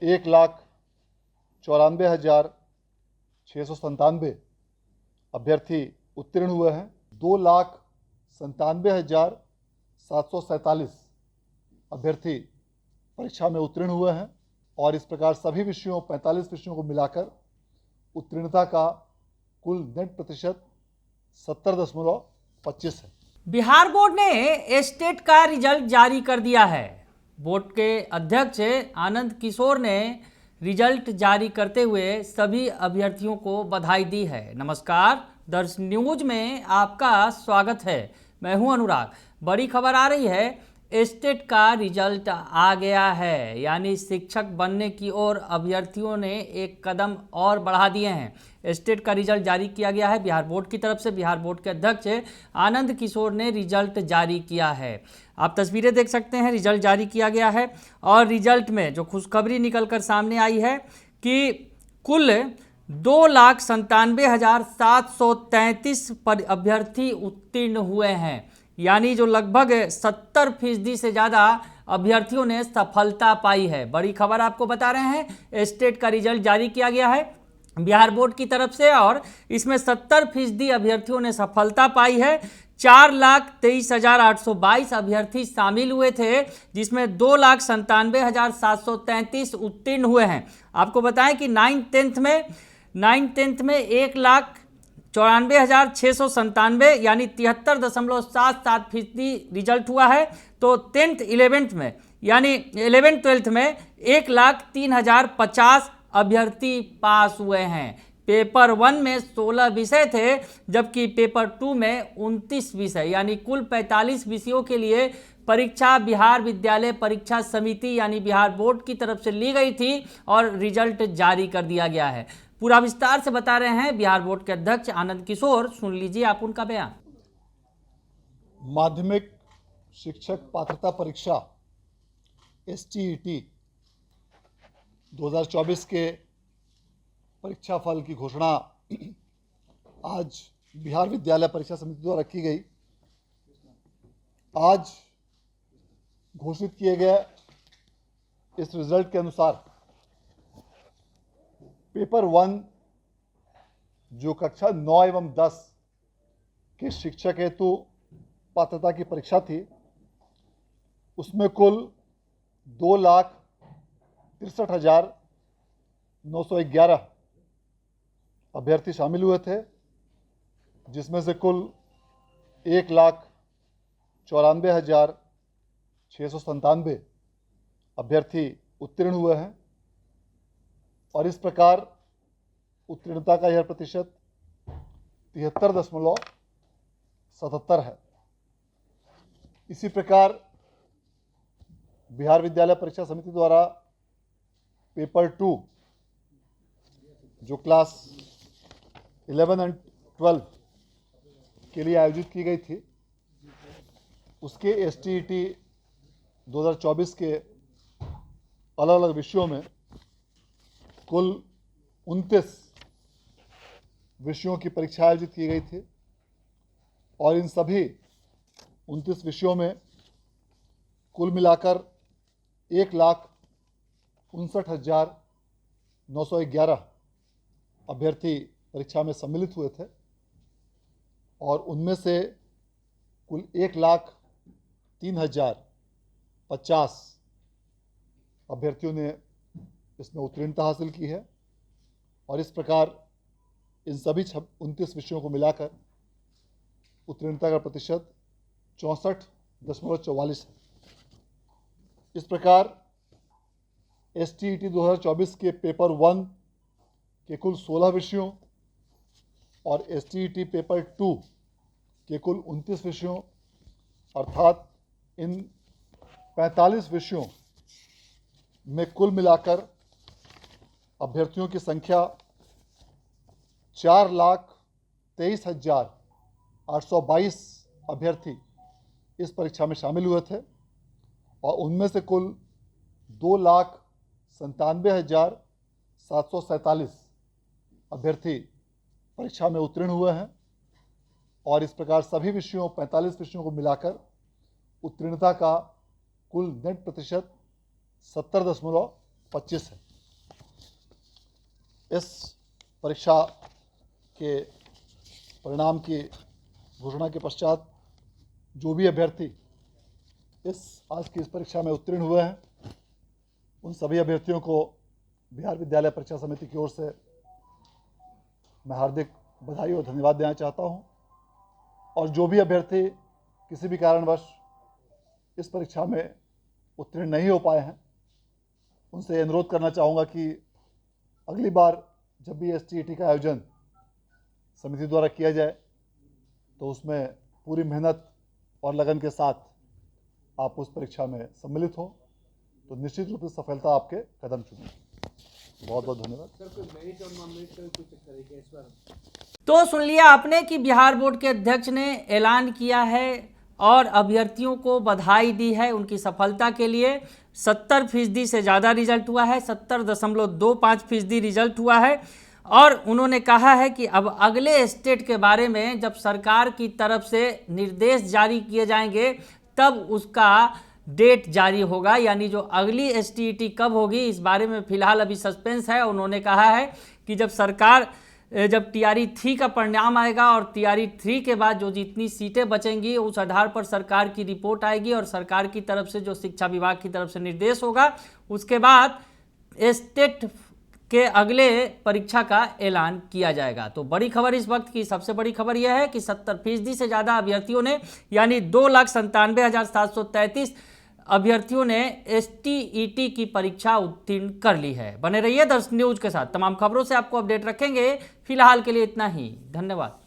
1,94,697 अभ्यर्थी उत्तीर्ण हुए हैं। 2,97,747 अभ्यर्थी परीक्षा में उत्तीर्ण हुए हैं और इस प्रकार सभी विषयों 45 विषयों को मिलाकर उत्तीर्णता का कुल नेट प्रतिशत 70.25 है। बिहार बोर्ड ने स्टेट का रिजल्ट जारी कर दिया है। बोर्ड के अध्यक्ष आनंद किशोर ने रिजल्ट जारी करते हुए सभी अभ्यर्थियों को बधाई दी है। नमस्कार, दर्श न्यूज में आपका स्वागत है। मैं हूं अनुराग। बड़ी खबर आ रही है, स्टेट का रिजल्ट आ गया है, यानी शिक्षक बनने की ओर अभ्यर्थियों ने एक कदम और बढ़ा दिए हैं। स्टेट का रिजल्ट जारी किया गया है बिहार बोर्ड की तरफ से। बिहार बोर्ड के अध्यक्ष आनंद किशोर ने रिजल्ट जारी किया है। आप तस्वीरें देख सकते हैं, रिजल्ट जारी किया गया है और रिजल्ट में जो खुशखबरी निकलकर सामने आई है कि कुल 2,97,733 अभ्यर्थी उत्तीर्ण हुए हैं, यानी जो लगभग 70% से ज़्यादा अभ्यर्थियों ने सफलता पाई है। बड़ी खबर आपको बता रहे हैं, स्टेट का रिजल्ट जारी किया गया है बिहार बोर्ड की तरफ से और इसमें 70% अभ्यर्थियों ने सफलता पाई है। 4,23,822 अभ्यर्थी शामिल हुए थे, जिसमें 2,97,733 उत्तीर्ण हुए हैं। आपको बताएं कि 9th टेंथ में 1,94,697 यानी 73.77% रिजल्ट हुआ है। तो 10th 11th में यानी 11th 12th में 1,03,050 अभ्यर्थी पास हुए हैं। पेपर 1 में 16 विषय थे, जबकि पेपर 2 में 29 विषय, यानी कुल 45 विषयों के लिए परीक्षा बिहार विद्यालय परीक्षा समिति यानी बिहार बोर्ड की तरफ से ली गई थी और रिजल्ट जारी कर दिया गया है। पूरा विस्तार से बता रहे हैं बिहार बोर्ड के अध्यक्ष आनंद किशोर। सुन लीजिए आप उनका बयान। माध्यमिक शिक्षक पात्रता परीक्षा STET 2024 के परीक्षा फल की घोषणा आज बिहार विद्यालय परीक्षा समिति द्वारा की गई। आज घोषित किए गए इस रिजल्ट के अनुसार पेपर 1 जो कक्षा 9 एवं 10 के शिक्षक हेतु पात्रता की परीक्षा थी, उसमें कुल 2,63,911 अभ्यर्थी शामिल हुए थे, जिसमें से कुल 1,94,697 अभ्यर्थी उत्तीर्ण हुए हैं और इस प्रकार उत्तीर्णता का यह प्रतिशत 73.77 है। इसी प्रकार बिहार विद्यालय परीक्षा समिति द्वारा पेपर 2 जो क्लास 11 और 12 के लिए आयोजित की गई थी, उसके STET 2024 के अलग अलग विषयों में कुल 29 विषयों की परीक्षा आयोजित की गई थी और इन सभी 29 विषयों में कुल मिलाकर 1,59,911 अभ्यर्थी परीक्षा में सम्मिलित हुए थे और उनमें से कुल 1,03,050 अभ्यर्थियों ने इसमें उत्तीर्णता हासिल की है और इस प्रकार इन सभी 29 विषयों को मिलाकर उत्तीर्णता का प्रतिशत 64.44 है। इस प्रकार STET 2024 के पेपर 1 के कुल 16 विषयों और STET पेपर 2 के कुल 29 विषयों अर्थात इन 45 विषयों में कुल मिलाकर अभ्यर्थियों की संख्या 4,23,822 अभ्यर्थी इस परीक्षा में शामिल हुए थे और उनमें से कुल 2,97,747 अभ्यर्थी परीक्षा में उत्तीर्ण हुए हैं और इस प्रकार सभी विषयों 45 विषयों को मिलाकर उत्तीर्णता का कुल नेट प्रतिशत 70.25 है। इस परीक्षा के परिणाम की घोषणा के पश्चात जो भी अभ्यर्थी आज की इस परीक्षा में उत्तीर्ण हुए हैं, उन सभी अभ्यर्थियों को बिहार विद्यालय परीक्षा समिति की ओर से मैं हार्दिक बधाई और धन्यवाद देना चाहता हूं। और जो भी अभ्यर्थी किसी भी कारणवश इस परीक्षा में उत्तीर्ण नहीं हो पाए हैं, उनसे अनुरोध करना चाहूँगा कि अगली बार जब भी STET का आयोजन समिति द्वारा किया जाए तो उसमें पूरी मेहनत और लगन के साथ आप उस परीक्षा में सम्मिलित हो, तो निश्चित रूप से सफलता आपके कदम चुमेगी। बहुत बहुत धन्यवाद। तो सुन लिया आपने कि बिहार बोर्ड के अध्यक्ष ने ऐलान किया है और अभ्यर्थियों को बधाई दी है उनकी सफलता के लिए। 70% से ज़्यादा रिजल्ट हुआ है, 70.25% रिजल्ट हुआ है। और उन्होंने कहा है कि अब अगले स्टेट के बारे में जब सरकार की तरफ से निर्देश जारी किए जाएंगे तब उसका डेट जारी होगा, यानी जो अगली STET कब होगी इस बारे में फिलहाल अभी सस्पेंस है। उन्होंने कहा है कि जब TRE 3 का परिणाम आएगा और TRE 3 के बाद जो जितनी सीटें बचेंगी उस आधार पर सरकार की रिपोर्ट आएगी और सरकार की तरफ से जो शिक्षा विभाग की तरफ से निर्देश होगा उसके बाद स्टेट के अगले परीक्षा का ऐलान किया जाएगा। तो बड़ी खबर इस वक्त की सबसे बड़ी खबर यह है कि 70% से ज़्यादा अभ्यर्थियों ने यानी 2,97,733 अभ्यर्थियों ने STET की परीक्षा उत्तीर्ण कर ली है। बने रहिए दर्शन न्यूज के साथ, तमाम खबरों से आपको अपडेट रखेंगे। फिलहाल के लिए इतना ही, धन्यवाद।